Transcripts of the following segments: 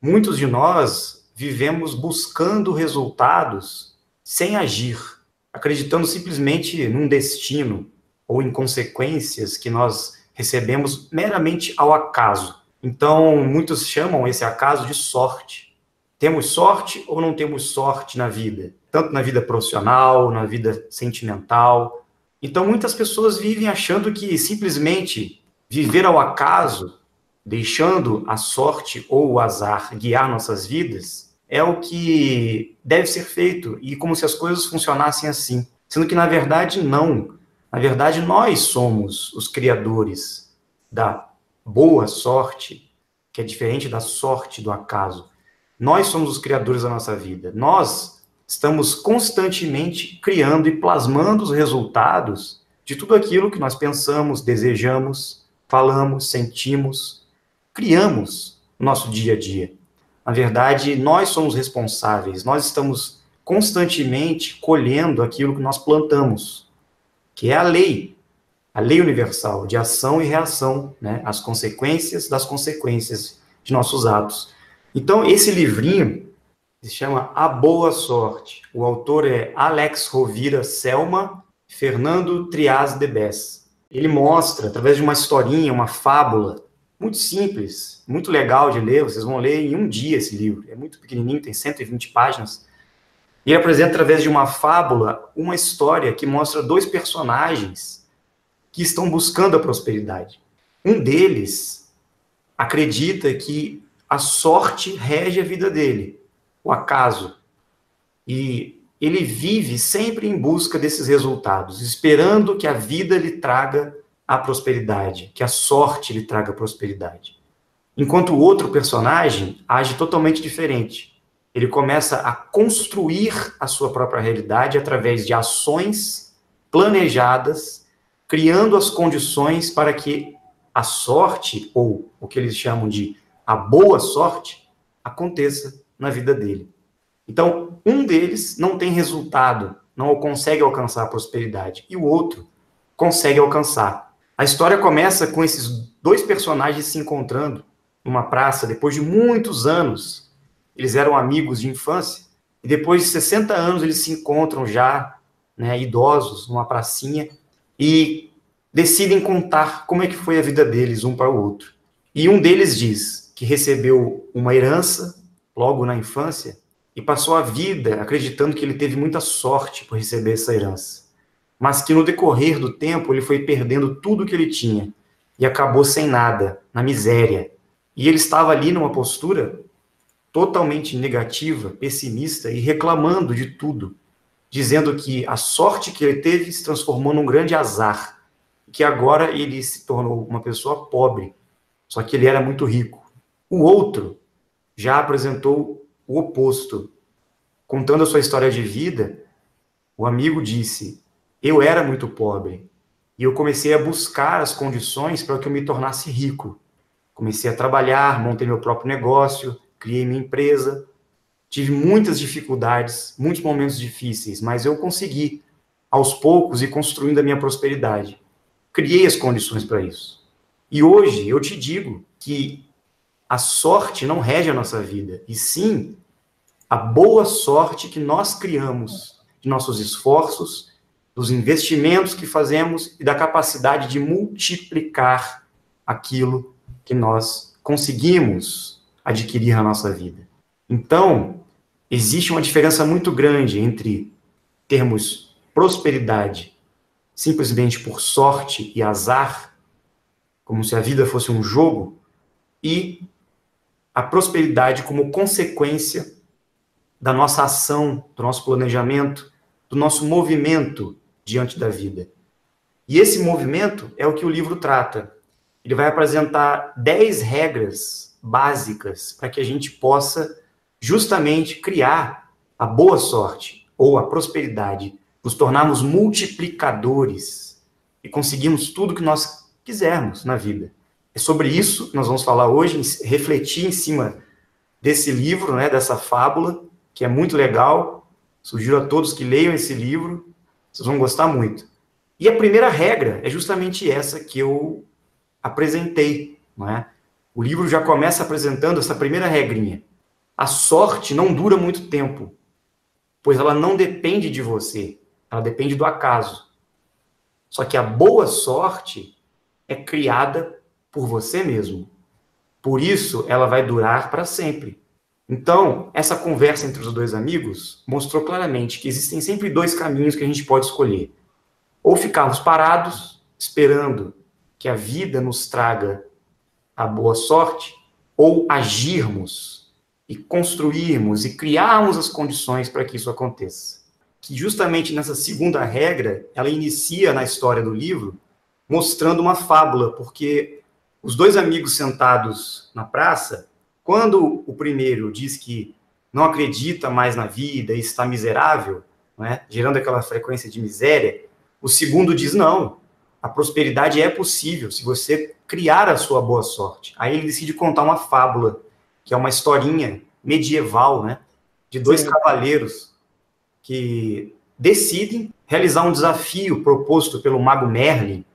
Muitos de nós vivemos buscando resultados sem agir, acreditando simplesmente num destino ou em consequências que nós recebemos meramente ao acaso. Então, muitos chamam esse acaso de sorte. Temos sorte ou não temos sorte na vida? Tanto na vida profissional, na vida sentimental. Então, muitas pessoas vivem achando que simplesmente viver ao acaso, deixando a sorte ou o azar guiar nossas vidas, é o que deve ser feito, e como se as coisas funcionassem assim. Sendo que, na verdade, não. Na verdade, nós somos os criadores da boa sorte, que é diferente da sorte do acaso. Nós somos os criadores da nossa vida. Nós estamos constantemente criando e plasmando os resultados de tudo aquilo que nós pensamos, desejamos, falamos, sentimos, criamos no nosso dia a dia. Na verdade, nós somos responsáveis, nós estamos constantemente colhendo aquilo que nós plantamos, que é a lei universal de ação e reação, né? As consequências das consequências de nossos atos. Então, esse livrinho se chama A Boa Sorte. O autor é Alex Rovira Selma, Fernando Trias de Bes. Ele mostra, através de uma historinha, uma fábula, muito simples, muito legal de ler, vocês vão ler em um dia esse livro, é muito pequenininho, tem 120 páginas, e ele apresenta, através de uma fábula, uma história que mostra dois personagens que estão buscando a prosperidade. Um deles acredita que a sorte rege a vida dele, o acaso, e ele vive sempre em busca desses resultados, esperando que a vida lhe traga a prosperidade, que a sorte lhe traga a prosperidade. Enquanto o outro personagem age totalmente diferente. Ele começa a construir a sua própria realidade através de ações planejadas, criando as condições para que a sorte, ou o que eles chamam de a boa sorte, aconteça na vida dele. Então, um deles não tem resultado, não consegue alcançar a prosperidade, e o outro consegue alcançar. A história começa com esses dois personagens se encontrando numa praça depois de muitos anos. Eles eram amigos de infância, e depois de 60 anos eles se encontram já, né, idosos, numa pracinha, e decidem contar como é que foi a vida deles, um para o outro. E um deles diz que recebeu uma herança logo na infância e passou a vida acreditando que ele teve muita sorte por receber essa herança, mas que no decorrer do tempo ele foi perdendo tudo que ele tinha e acabou sem nada, na miséria. E ele estava ali numa postura totalmente negativa, pessimista e reclamando de tudo, dizendo que a sorte que ele teve se transformou num grande azar, que agora ele se tornou uma pessoa pobre, só que ele era muito rico. O outro já apresentou o oposto. Contando a sua história de vida, o amigo disse: eu era muito pobre e eu comecei a buscar as condições para que eu me tornasse rico. Comecei a trabalhar, montei meu próprio negócio, criei minha empresa, tive muitas dificuldades, muitos momentos difíceis, mas eu consegui, aos poucos, ir construindo a minha prosperidade. Criei as condições para isso. E hoje eu te digo que a sorte não rege a nossa vida, e sim a boa sorte que nós criamos de nossos esforços, dos investimentos que fazemos e da capacidade de multiplicar aquilo que nós conseguimos adquirir na nossa vida. Então, existe uma diferença muito grande entre termos prosperidade simplesmente por sorte e azar, como se a vida fosse um jogo, e a prosperidade como consequência da nossa ação, do nosso planejamento, do nosso movimento diante da vida. E esse movimento é o que o livro trata. Ele vai apresentar 10 regras básicas para que a gente possa justamente criar a boa sorte ou a prosperidade, nos tornarmos multiplicadores e conseguirmos tudo que nós quisermos na vida. É sobre isso que nós vamos falar hoje, refletir em cima desse livro, né, dessa fábula, que é muito legal. Sugiro a todos que leiam esse livro, vocês vão gostar muito. E a primeira regra é justamente essa que eu apresentei, não é? O livro já começa apresentando essa primeira regrinha. A sorte não dura muito tempo, pois ela não depende de você, ela depende do acaso. Só que a boa sorte é criada por você mesmo. Por isso, ela vai durar para sempre. Então, essa conversa entre os dois amigos mostrou claramente que existem sempre dois caminhos que a gente pode escolher. Ou ficarmos parados, esperando que a vida nos traga a boa sorte, ou agirmos e construirmos e criarmos as condições para que isso aconteça. Que justamente nessa segunda regra, ela inicia na história do livro mostrando uma fábula, porque os dois amigos sentados na praça, quando o primeiro diz que não acredita mais na vida e está miserável, né, gerando aquela frequência de miséria, o segundo diz, não, a prosperidade é possível se você criar a sua boa sorte. Aí ele decide contar uma fábula, que é uma historinha medieval, né, de dois cavaleiros que decidem realizar um desafio proposto pelo mago Merlin,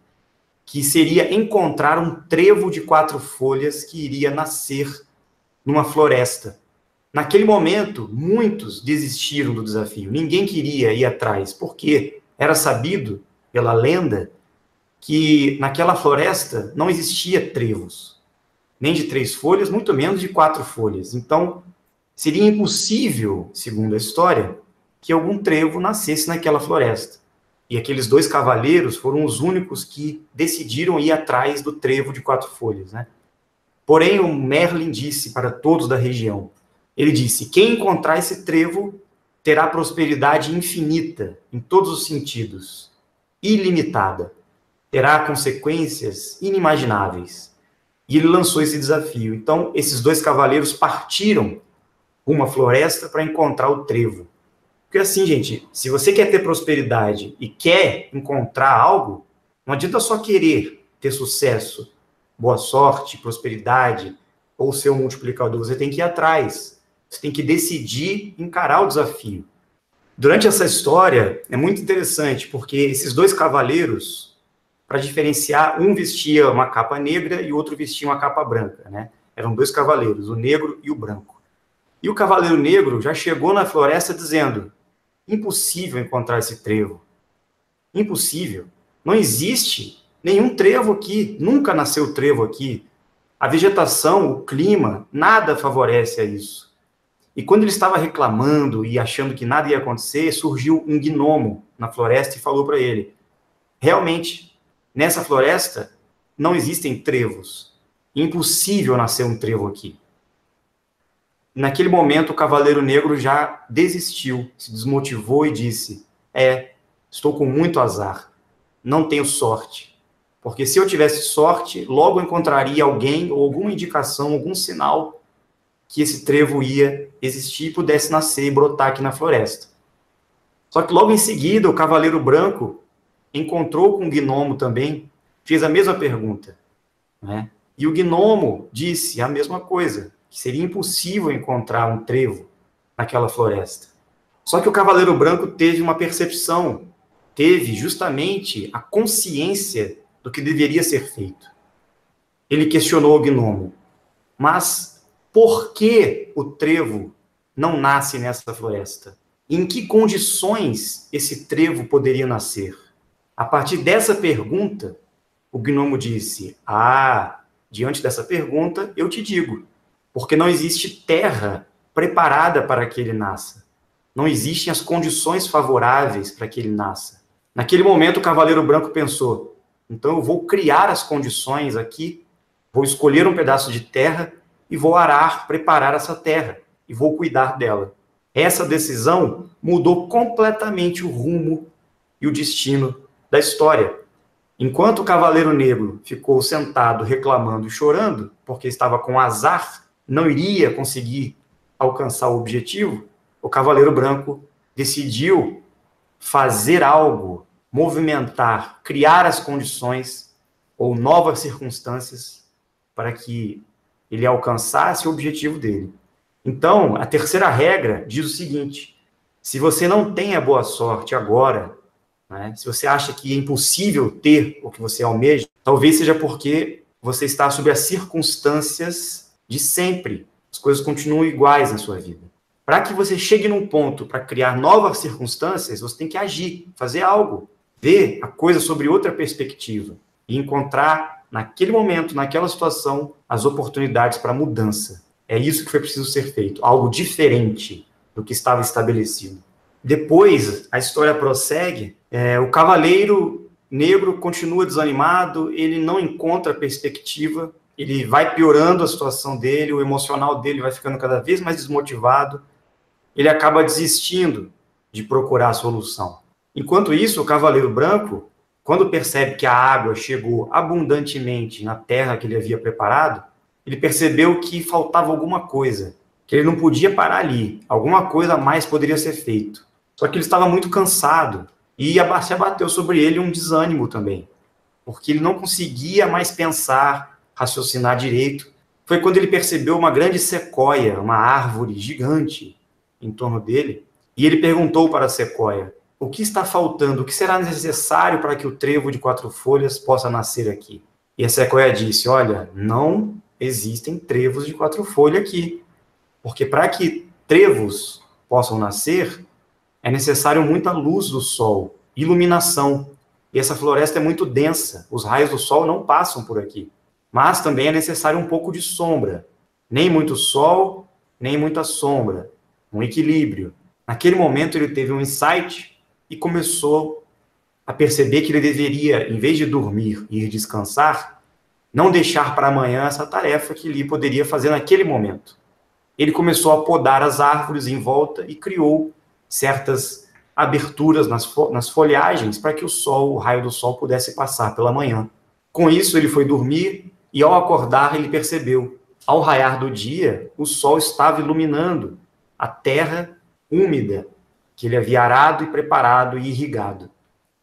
que seria encontrar um trevo de 4 folhas que iria nascer numa floresta. Naquele momento, muitos desistiram do desafio. Ninguém queria ir atrás, porque era sabido, pela lenda, que naquela floresta não existia trevos, nem de 3 folhas, muito menos de 4 folhas. Então, seria impossível, segundo a história, que algum trevo nascesse naquela floresta. E aqueles dois cavaleiros foram os únicos que decidiram ir atrás do trevo de 4 folhas, né? Porém, o Merlin disse para todos da região, ele disse, quem encontrar esse trevo terá prosperidade infinita, em todos os sentidos, ilimitada, terá consequências inimagináveis. E ele lançou esse desafio. Então, esses dois cavaleiros partiram uma floresta para encontrar o trevo. Porque assim, gente, se você quer ter prosperidade e quer encontrar algo, não adianta só querer ter sucesso, boa sorte, prosperidade, ou ser um multiplicador. Você tem que ir atrás. Você tem que decidir encarar o desafio. Durante essa história, é muito interessante, porque esses dois cavaleiros, para diferenciar, um vestia uma capa negra e o outro vestia uma capa branca, né? Eram dois cavaleiros, o negro e o branco. E o cavaleiro negro já chegou na floresta dizendo, impossível encontrar esse trevo. Impossível. Não existe nenhum trevo aqui. Nunca nasceu trevo aqui. A vegetação, o clima, nada favorece a isso. E quando ele estava reclamando e achando que nada ia acontecer, surgiu um gnomo na floresta e falou para ele, realmente, nessa floresta não existem trevos. Impossível nascer um trevo aqui. Naquele momento, o Cavaleiro Negro já desistiu, se desmotivou e disse, estou com muito azar, não tenho sorte. Porque se eu tivesse sorte, logo encontraria alguém ou alguma indicação, algum sinal que esse trevo ia existir e pudesse nascer e brotar aqui na floresta. Só que logo em seguida, o Cavaleiro Branco encontrou com o gnomo também, fez a mesma pergunta, né? E o gnomo disse a mesma coisa, que seria impossível encontrar um trevo naquela floresta. Só que o Cavaleiro Branco teve uma percepção, teve justamente a consciência do que deveria ser feito. Ele questionou o gnomo, mas por que o trevo não nasce nessa floresta? Em que condições esse trevo poderia nascer? A partir dessa pergunta, o gnomo disse, diante dessa pergunta, eu te digo, porque não existe terra preparada para que ele nasça. Não existem as condições favoráveis para que ele nasça. Naquele momento, o Cavaleiro Branco pensou, então eu vou criar as condições aqui, vou escolher um pedaço de terra e vou arar, preparar essa terra, e vou cuidar dela. Essa decisão mudou completamente o rumo e o destino da história. Enquanto o Cavaleiro Negro ficou sentado, reclamando e chorando, porque estava com azar, não iria conseguir alcançar o objetivo, o Cavaleiro Branco decidiu fazer algo, movimentar, criar as condições ou novas circunstâncias para que ele alcançasse o objetivo dele. Então, a terceira regra diz o seguinte, se você não tem a boa sorte agora, né, se você acha que é impossível ter o que você almeja, talvez seja porque você está sob as circunstâncias de sempre. as coisas continuam iguais na sua vida. Para que você chegue num ponto para criar novas circunstâncias, você tem que agir, fazer algo, ver a coisa sobre outra perspectiva e encontrar, naquele momento, naquela situação, as oportunidades para mudança. É isso que foi preciso ser feito, algo diferente do que estava estabelecido. Depois, a história prossegue, o cavaleiro negro continua desanimado, ele não encontra perspectiva, ele vai piorando a situação dele, o emocional dele vai ficando cada vez mais desmotivado, ele acaba desistindo de procurar a solução. Enquanto isso, o cavaleiro branco, quando percebe que a água chegou abundantemente na terra que ele havia preparado, ele percebeu que faltava alguma coisa, que ele não podia parar ali, alguma coisa a mais poderia ser feito. Só que ele estava muito cansado e se abateu sobre ele um desânimo também, porque ele não conseguia mais pensar, raciocinar direito. Foi quando ele percebeu uma grande sequoia, uma árvore gigante em torno dele, e ele perguntou para a sequoia: o que está faltando? O que será necessário para que o trevo de 4 folhas possa nascer aqui? E a sequoia disse: olha, não existem trevos de 4 folhas aqui, porque para que trevos possam nascer, é necessário muita luz do sol, iluminação. E essa floresta é muito densa, os raios do sol não passam por aqui. Mas também é necessário um pouco de sombra. Nem muito sol, nem muita sombra. Um equilíbrio. Naquele momento ele teve um insight e começou a perceber que ele deveria, em vez de dormir e ir descansar, não deixar para amanhã essa tarefa que ele poderia fazer naquele momento. Ele começou a podar as árvores em volta e criou certas aberturas nas folhagens para que o raio do sol pudesse passar pela manhã. Com isso, ele foi dormir e, ao acordar, ele percebeu, ao raiar do dia, o sol estava iluminando a terra úmida que ele havia arado e preparado e irrigado.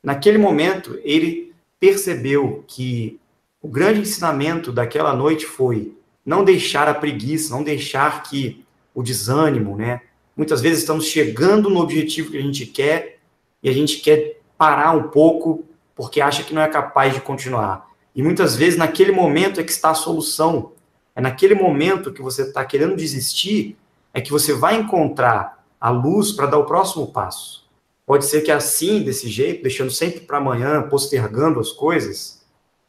Naquele momento, ele percebeu que o grande ensinamento daquela noite foi não deixar a preguiça, não deixar que o desânimo, né? Muitas vezes estamos chegando no objetivo que a gente quer e a gente quer parar um pouco porque acha que não é capaz de continuar. E muitas vezes naquele momento é que está a solução. É naquele momento que você está querendo desistir é que você vai encontrar a luz para dar o próximo passo. Pode ser que assim, desse jeito, deixando sempre para amanhã, postergando as coisas,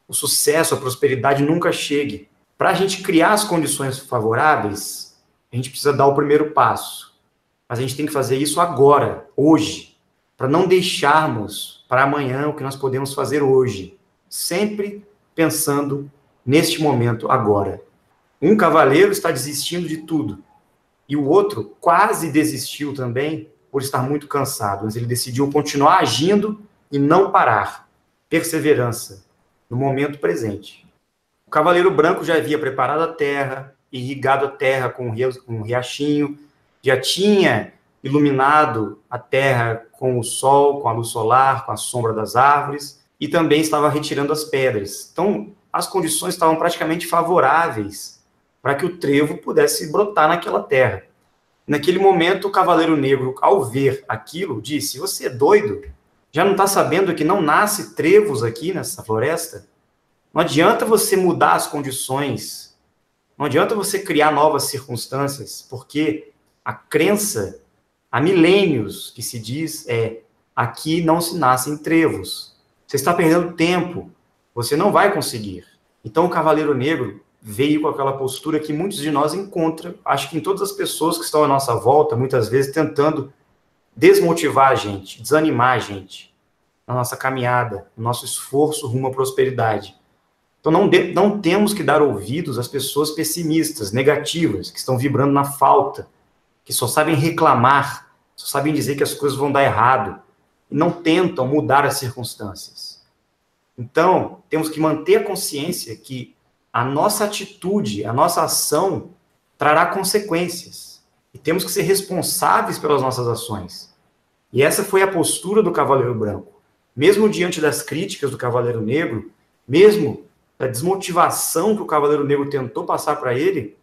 o sucesso, a prosperidade nunca chegue. Para a gente criar as condições favoráveis, a gente precisa dar o primeiro passo. Mas a gente tem que fazer isso agora, hoje, para não deixarmos para amanhã o que nós podemos fazer hoje. Sempre pensando neste momento, agora. Um cavaleiro está desistindo de tudo. E o outro quase desistiu também por estar muito cansado. Mas ele decidiu continuar agindo e não parar. Perseverança no momento presente. O cavaleiro branco já havia preparado a terra, irrigado a terra com um riachinho, já tinha iluminado a terra com o sol, com a luz solar, com a sombra das árvores, e também estava retirando as pedras. Então, as condições estavam praticamente favoráveis para que o trevo pudesse brotar naquela terra. Naquele momento, o cavaleiro negro, ao ver aquilo, disse: você é doido? Já não está sabendo que não nasce trevos aqui nessa floresta? Não adianta você mudar as condições, não adianta você criar novas circunstâncias, porque a crença, há milênios que se diz aqui não se nascem trevos. Você está perdendo tempo, você não vai conseguir. Então o Cavaleiro Negro veio com aquela postura que muitos de nós encontram, acho que em todas as pessoas que estão à nossa volta, muitas vezes tentando desmotivar a gente, desanimar a gente na nossa caminhada, no nosso esforço rumo à prosperidade. Então não temos que dar ouvidos às pessoas pessimistas, negativas, que estão vibrando na falta, que só sabem reclamar, só sabem dizer que as coisas vão dar errado, e não tentam mudar as circunstâncias. Então, temos que manter a consciência que a nossa atitude, a nossa ação, trará consequências. E temos que ser responsáveis pelas nossas ações. E essa foi a postura do Cavaleiro Branco. Mesmo diante das críticas do Cavaleiro Negro, mesmo da desmotivação que o Cavaleiro Negro tentou passar para ele,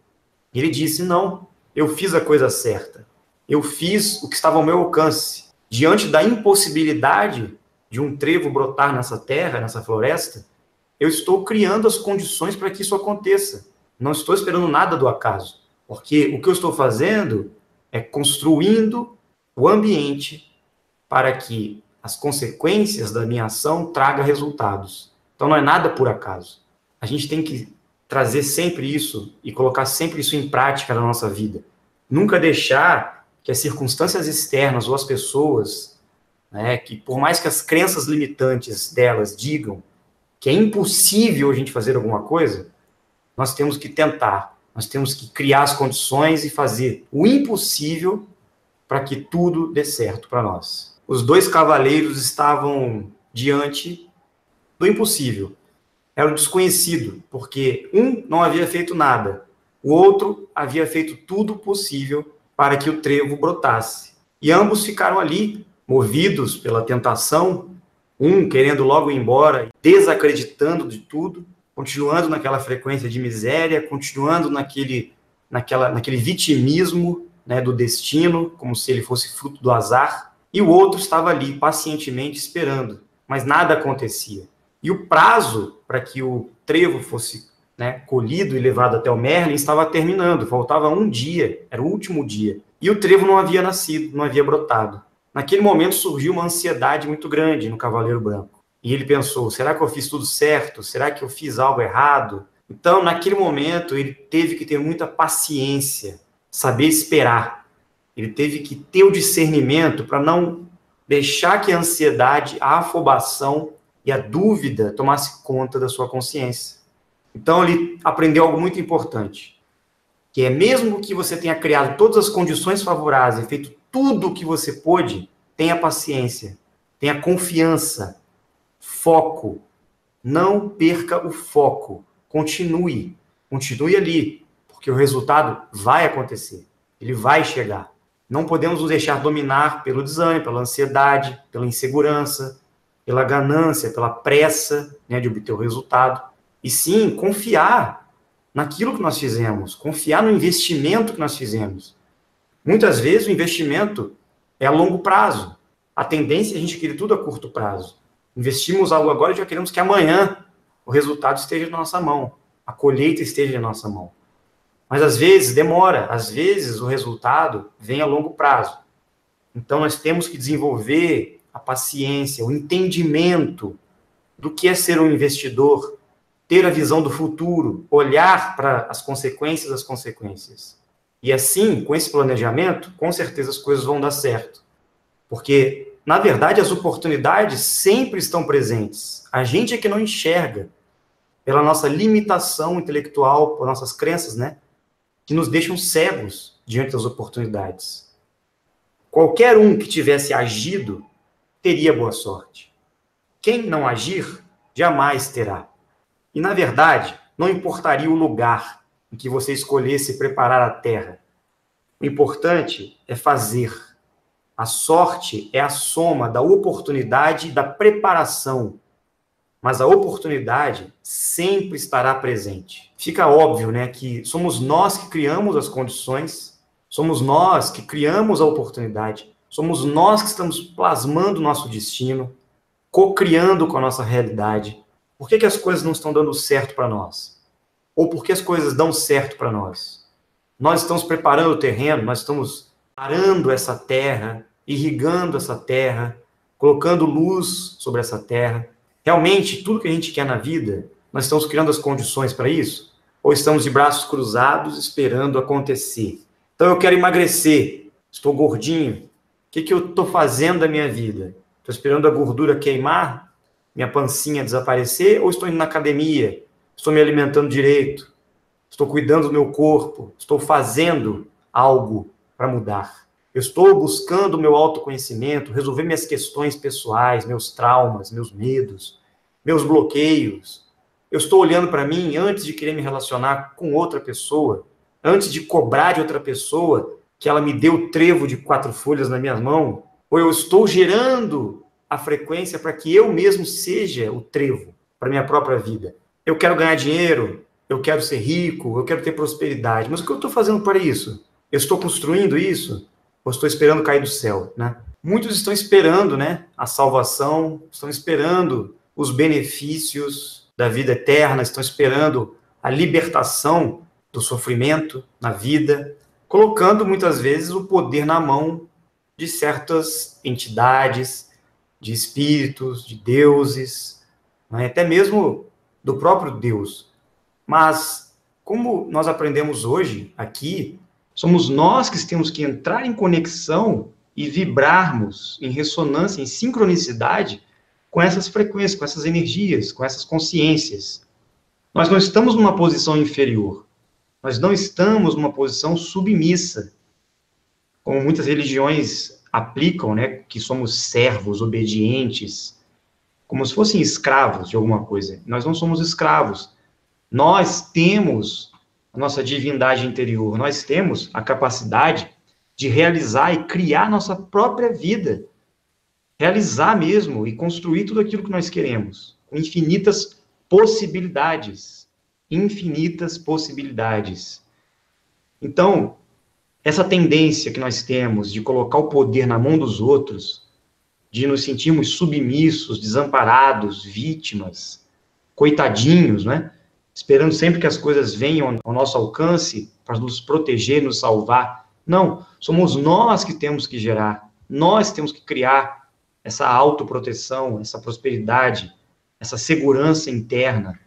ele disse: não, eu fiz a coisa certa. Eu fiz o que estava ao meu alcance. Diante da impossibilidade de um trevo brotar nessa terra, nessa floresta, eu estou criando as condições para que isso aconteça. Não estou esperando nada do acaso. Porque o que eu estou fazendo é construindo o ambiente para que as consequências da minha ação tragam resultados. Então não é nada por acaso. A gente tem que trazer sempre isso e colocar sempre isso em prática na nossa vida. Nunca deixar que as circunstâncias externas ou as pessoas, né, que por mais que as crenças limitantes delas digam que é impossível a gente fazer alguma coisa, nós temos que tentar, nós temos que criar as condições e fazer o impossível para que tudo dê certo para nós. Os dois cavaleiros estavam diante do impossível. Era o desconhecido, porque um não havia feito nada, o outro havia feito tudo possível para que o trevo brotasse. E ambos ficaram ali, movidos pela tentação, um querendo logo ir embora, desacreditando de tudo, continuando naquela frequência de miséria, continuando naquele vitimismo, né, do destino, como se ele fosse fruto do azar, e o outro estava ali pacientemente esperando, mas nada acontecia. E o prazo para que o trevo fosse, né, colhido e levado até o Merlin estava terminando, faltava um dia, era o último dia, e o trevo não havia nascido, não havia brotado. Naquele momento surgiu uma ansiedade muito grande no Cavaleiro Branco. E ele pensou, será que eu fiz tudo certo? Será que eu fiz algo errado? Então, naquele momento, ele teve que ter muita paciência, saber esperar. Ele teve que ter o discernimento para não deixar que a ansiedade, a afobação e a dúvida tomasse conta da sua consciência. Então, ele aprendeu algo muito importante, que é mesmo que você tenha criado todas as condições favoráveis e feito tudo o que você pôde, tenha paciência, tenha confiança, foco. Não perca o foco. Continue ali, porque o resultado vai acontecer. Ele vai chegar. Não podemos nos deixar dominar pelo desânimo, pela ansiedade, pela insegurança, pela ganância, pela pressa, né, de obter o resultado. E sim, confiar naquilo que nós fizemos, confiar no investimento que nós fizemos. Muitas vezes o investimento é a longo prazo. A tendência é a gente querer tudo a curto prazo. Investimos algo agora e já queremos que amanhã o resultado esteja na nossa mão, a colheita esteja na nossa mão. Mas às vezes demora, às vezes o resultado vem a longo prazo. Então nós temos que desenvolver a paciência, o entendimento do que é ser um investidor, ter a visão do futuro, olhar para as consequências das consequências. E assim, com esse planejamento, com certeza as coisas vão dar certo. Porque, na verdade, as oportunidades sempre estão presentes. A gente é que não enxerga, pela nossa limitação intelectual, por nossas crenças, né? Que nos deixam cegos diante das oportunidades. Qualquer um que tivesse agido, teria boa sorte. Quem não agir, jamais terá. E, na verdade, não importaria o lugar em que você escolhesse preparar a terra. O importante é fazer. A sorte é a soma da oportunidade e da preparação. Mas a oportunidade sempre estará presente. Fica óbvio, né, que somos nós que criamos as condições, somos nós que criamos a oportunidade, somos nós que estamos plasmando o nosso destino, co-criando com a nossa realidade. Por que as coisas não estão dando certo para nós? Ou por que as coisas dão certo para nós? Nós estamos preparando o terreno, nós estamos arando essa terra, irrigando essa terra, colocando luz sobre essa terra. Realmente, tudo que a gente quer na vida, nós estamos criando as condições para isso? Ou estamos de braços cruzados esperando acontecer? Então, eu quero emagrecer, estou gordinho. O que eu estou fazendo da minha vida? Estou esperando a gordura queimar, minha pancinha desaparecer, ou estou indo na academia? Estou me alimentando direito? Estou cuidando do meu corpo? Estou fazendo algo para mudar? Eu estou buscando o meu autoconhecimento, resolver minhas questões pessoais, meus traumas, meus medos, meus bloqueios. Eu estou olhando para mim antes de querer me relacionar com outra pessoa, antes de cobrar de outra pessoa que ela me dê o trevo de 4 folhas na minha mão, ou eu estou gerando a frequência para que eu mesmo seja o trevo para minha própria vida. Eu quero ganhar dinheiro, eu quero ser rico, eu quero ter prosperidade, mas o que eu estou fazendo para isso? Eu estou construindo isso? Ou estou esperando cair do céu, né? Muitos estão esperando, né, a salvação, estão esperando os benefícios da vida eterna, estão esperando a libertação do sofrimento na vida, colocando muitas vezes o poder na mão de certas entidades, de espíritos, de deuses, né? Até mesmo do próprio Deus. Mas, como nós aprendemos hoje aqui, somos nós que temos que entrar em conexão e vibrarmos em ressonância, em sincronicidade com essas frequências, com essas energias, com essas consciências. Nós não estamos numa posição inferior. Nós não estamos numa posição submissa, como muitas religiões aplicam, né, que somos servos, obedientes, como se fossem escravos de alguma coisa. Nós não somos escravos. Nós temos a nossa divindade interior, nós temos a capacidade de realizar e criar nossa própria vida, realizar mesmo e construir tudo aquilo que nós queremos, com infinitas possibilidades, infinitas possibilidades. Então, essa tendência que nós temos de colocar o poder na mão dos outros, de nos sentirmos submissos, desamparados, vítimas, coitadinhos, né? Esperando sempre que as coisas venham ao nosso alcance para nos proteger, nos salvar. Não, somos nós que temos que gerar, nós temos que criar essa autoproteção, essa prosperidade, essa segurança interna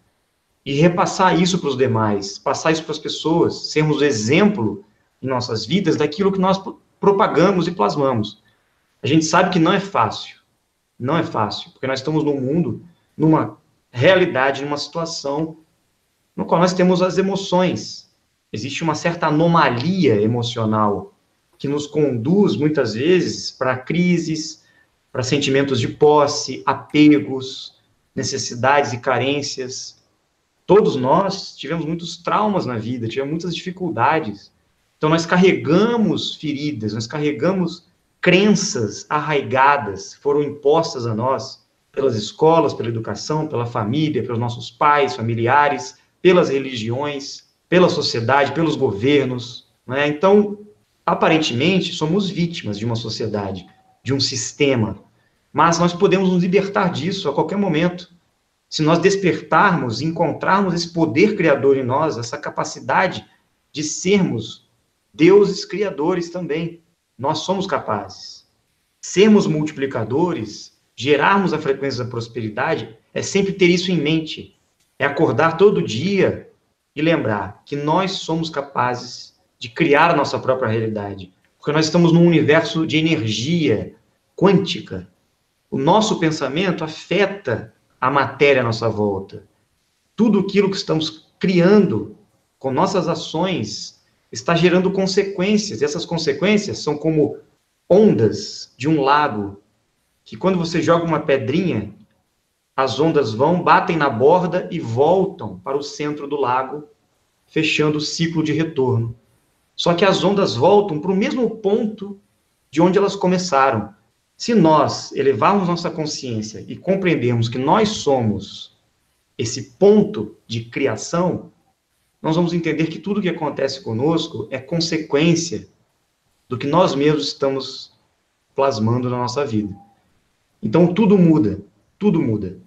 e repassar isso para os demais, passar isso para as pessoas, sermos exemplo em nossas vidas daquilo que nós propagamos e plasmamos. A gente sabe que não é fácil, porque nós estamos num mundo, numa realidade, numa situação no qual nós temos as emoções. Existe uma certa anomalia emocional que nos conduz, muitas vezes, para crises, para sentimentos de posse, apegos, necessidades e carências. Todos nós tivemos muitos traumas na vida, tivemos muitas dificuldades. Então, nós carregamos feridas, nós carregamos crenças arraigadas, foram impostas a nós pelas escolas, pela educação, pela família, pelos nossos pais, familiares, pelas religiões, pela sociedade, pelos governos, né? Então, aparentemente, somos vítimas de uma sociedade, de um sistema, mas nós podemos nos libertar disso a qualquer momento. Se nós despertarmos, encontrarmos esse poder criador em nós, essa capacidade de sermos deuses criadores também, nós somos capazes. Sermos multiplicadores, gerarmos a frequência da prosperidade, é sempre ter isso em mente. É acordar todo dia e lembrar que nós somos capazes de criar a nossa própria realidade. Porque nós estamos num universo de energia quântica. O nosso pensamento afeta a matéria à nossa volta. Tudo aquilo que estamos criando com nossas ações está gerando consequências. E essas consequências são como ondas de um lago, que quando você joga uma pedrinha, as ondas vão, batem na borda e voltam para o centro do lago, fechando o ciclo de retorno. Só que as ondas voltam para o mesmo ponto de onde elas começaram. Se nós elevarmos nossa consciência e compreendermos que nós somos esse ponto de criação, nós vamos entender que tudo que acontece conosco é consequência do que nós mesmos estamos plasmando na nossa vida. Então, tudo muda, tudo muda.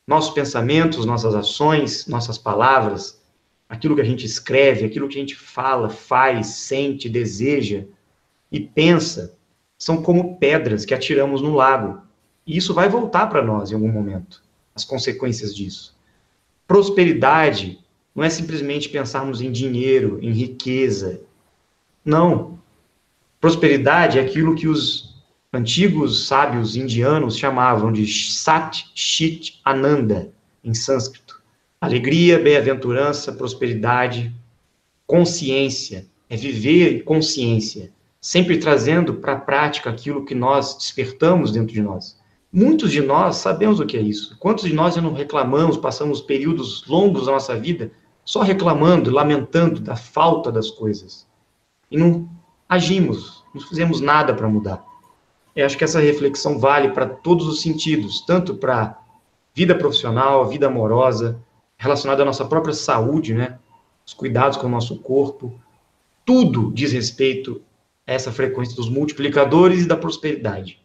Nossos pensamentos, nossas ações, nossas palavras, aquilo que a gente escreve, aquilo que a gente fala, faz, sente, deseja e pensa, são como pedras que atiramos no lago. E isso vai voltar para nós em algum momento, as consequências disso. Prosperidade não é simplesmente pensarmos em dinheiro, em riqueza. Não. Prosperidade é aquilo que os antigos sábios indianos chamavam de Sat Chit Ananda, em sânscrito. Alegria, bem-aventurança, prosperidade, consciência. É viver consciência, sempre trazendo para a prática aquilo que nós despertamos dentro de nós. Muitos de nós sabemos o que é isso. Quantos de nós já não reclamamos, passamos períodos longos da nossa vida só reclamando, lamentando da falta das coisas. E não agimos, não fizemos nada para mudar. Eu acho que essa reflexão vale para todos os sentidos, tanto para vida profissional, vida amorosa, relacionada à nossa própria saúde, né? Os cuidados com o nosso corpo. Tudo diz respeito a essa frequência dos multiplicadores e da prosperidade.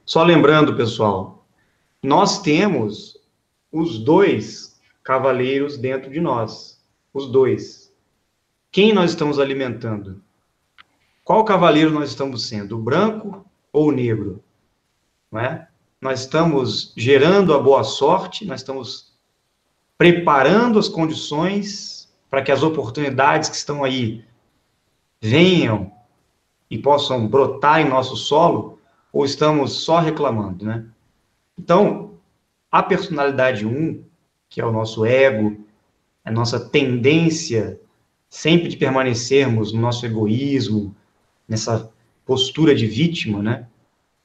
Só lembrando, pessoal, nós temos os dois cavaleiros dentro de nós. Os dois. quem nós estamos alimentando? Qual cavaleiro nós estamos sendo? O branco ou o negro? Não é? Nós estamos gerando a boa sorte, nós estamos preparando as condições para que as oportunidades que estão aí venham e possam brotar em nosso solo, ou estamos só reclamando, né? Então, a personalidade 1, que é o nosso ego, a nossa tendência sempre de permanecermos no nosso egoísmo, nessa postura de vítima, né,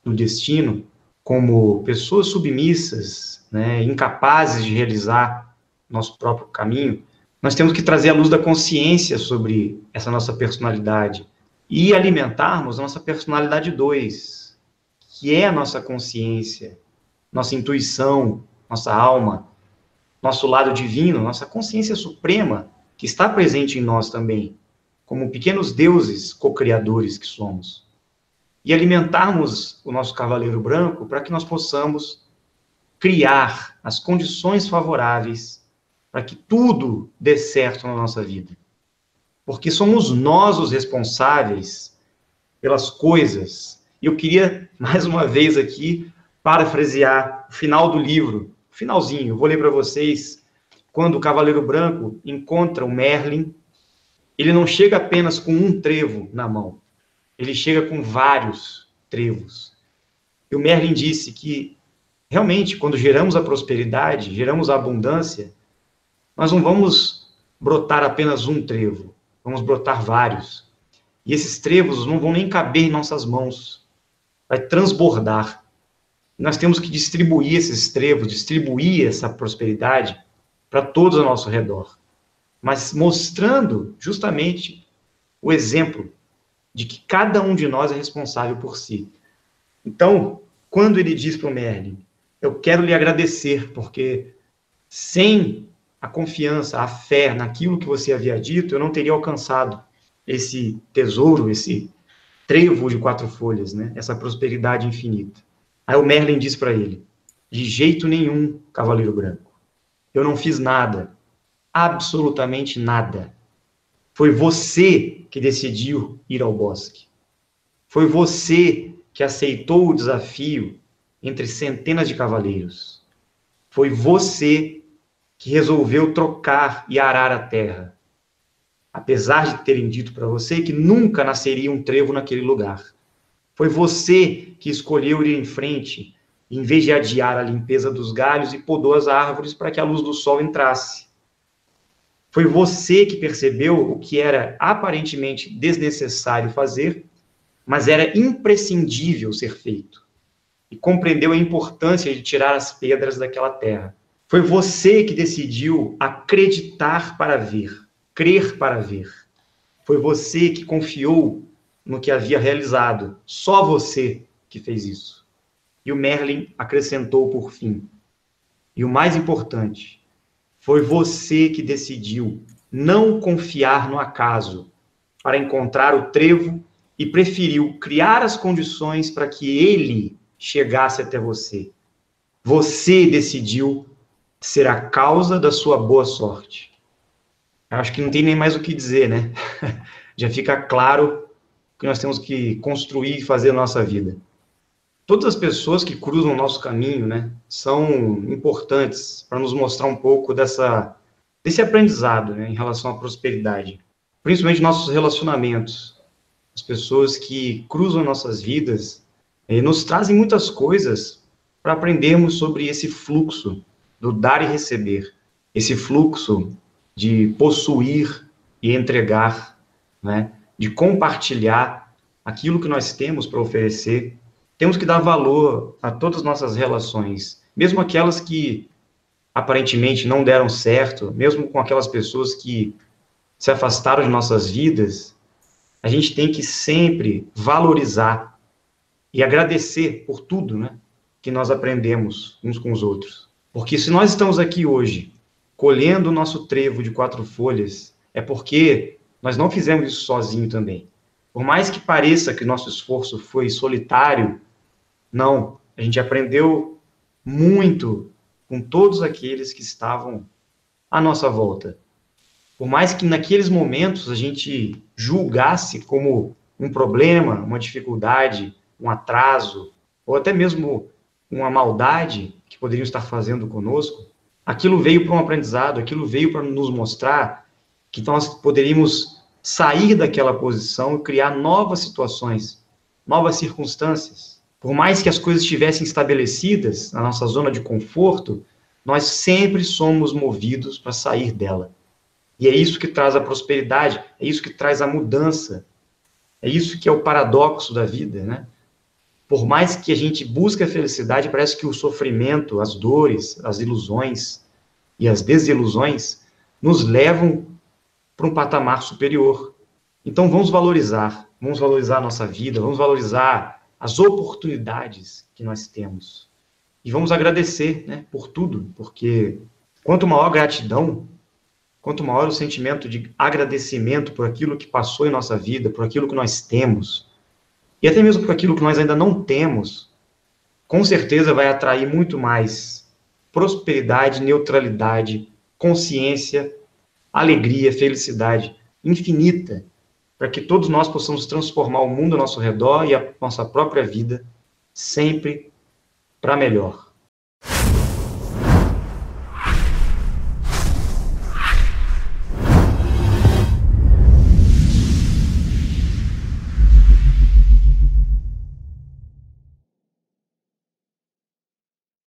do destino, como pessoas submissas, né, incapazes de realizar nosso próprio caminho, nós temos que trazer a luz da consciência sobre essa nossa personalidade e alimentarmos a nossa personalidade 2, que é a nossa consciência, nossa intuição, nossa alma, nosso lado divino, nossa consciência suprema, que está presente em nós também, como pequenos deuses co-criadores que somos. E alimentarmos o nosso cavaleiro branco para que nós possamos criar as condições favoráveis para que tudo dê certo na nossa vida. Porque somos nós os responsáveis pelas coisas. E eu queria, mais uma vez aqui, parafrasear o final do livro, finalzinho, eu vou ler para vocês, quando o Cavaleiro Branco encontra o Merlin, ele não chega apenas com um trevo na mão, ele chega com vários trevos. E o Merlin disse que, realmente, quando geramos a prosperidade, geramos a abundância, nós não vamos brotar apenas um trevo, vamos brotar vários. E esses trevos não vão nem caber em nossas mãos, vai transbordar. Nós temos que distribuir esses trevos, distribuir essa prosperidade para todos ao nosso redor, mas mostrando justamente o exemplo de que cada um de nós é responsável por si. Então, quando ele diz para o Merlin, eu quero lhe agradecer, porque sem a confiança, a fé naquilo que você havia dito, eu não teria alcançado esse tesouro, esse trevo de 4 folhas, né? Essa prosperidade infinita. Aí o Merlin diz para ele, de jeito nenhum, Cavaleiro Branco. Eu não fiz nada, absolutamente nada. Foi você que decidiu ir ao bosque. Foi você que aceitou o desafio entre centenas de cavaleiros. Foi você que resolveu trocar e arar a terra. Apesar de terem dito para você que nunca nasceria um trevo naquele lugar. Foi você que escolheu ir em frente, em vez de adiar a limpeza dos galhos e podou as árvores para que a luz do sol entrasse. Foi você que percebeu o que era aparentemente desnecessário fazer, mas era imprescindível ser feito. E compreendeu a importância de tirar as pedras daquela terra. Foi você que decidiu acreditar para ver, crer para ver. Foi você que confiou no que havia realizado. Só você que fez isso. E o Merlin acrescentou por fim. E o mais importante, foi você que decidiu não confiar no acaso para encontrar o trevo e preferiu criar as condições para que ele chegasse até você. Você decidiu ser a causa da sua boa sorte. Eu acho que não tem nem mais o que dizer, né? Já fica claro que nós temos que construir e fazer a nossa vida. Todas as pessoas que cruzam o nosso caminho, né, são importantes para nos mostrar um pouco desse aprendizado, né, em relação à prosperidade. Principalmente nossos relacionamentos. As pessoas que cruzam nossas vidas nos trazem muitas coisas para aprendermos sobre esse fluxo do dar e receber. Esse fluxo de possuir e entregar, né, de compartilhar aquilo que nós temos para oferecer. Temos que dar valor a todas as nossas relações, mesmo aquelas que aparentemente não deram certo, mesmo com aquelas pessoas que se afastaram de nossas vidas, a gente tem que sempre valorizar e agradecer por tudo, né, que nós aprendemos uns com os outros. Porque se nós estamos aqui hoje, colhendo o nosso trevo de 4 folhas, é porque nós não fizemos isso sozinho também. Por mais que pareça que nosso esforço foi solitário, não, a gente aprendeu muito com todos aqueles que estavam à nossa volta. Por mais que naqueles momentos a gente julgasse como um problema, uma dificuldade, um atraso, ou até mesmo uma maldade que poderiam estar fazendo conosco, aquilo veio para um aprendizado, aquilo veio para nos mostrar que nós poderíamos sair daquela posição e criar novas situações, novas circunstâncias. Por mais que as coisas estivessem estabelecidas na nossa zona de conforto, nós sempre somos movidos para sair dela. E é isso que traz a prosperidade, é isso que traz a mudança, é isso que é o paradoxo da vida, né? Por mais que a gente busque a felicidade, parece que o sofrimento, as dores, as ilusões e as desilusões nos levam para um patamar superior. Então vamos valorizar a nossa vida, vamos valorizar as oportunidades que nós temos. E vamos agradecer, né, por tudo, porque quanto maior gratidão, quanto maior o sentimento de agradecimento por aquilo que passou em nossa vida, por aquilo que nós temos, e até mesmo por aquilo que nós ainda não temos, com certeza vai atrair muito mais prosperidade, neutralidade, consciência, alegria, felicidade infinita, para que todos nós possamos transformar o mundo ao nosso redor e a nossa própria vida sempre para melhor.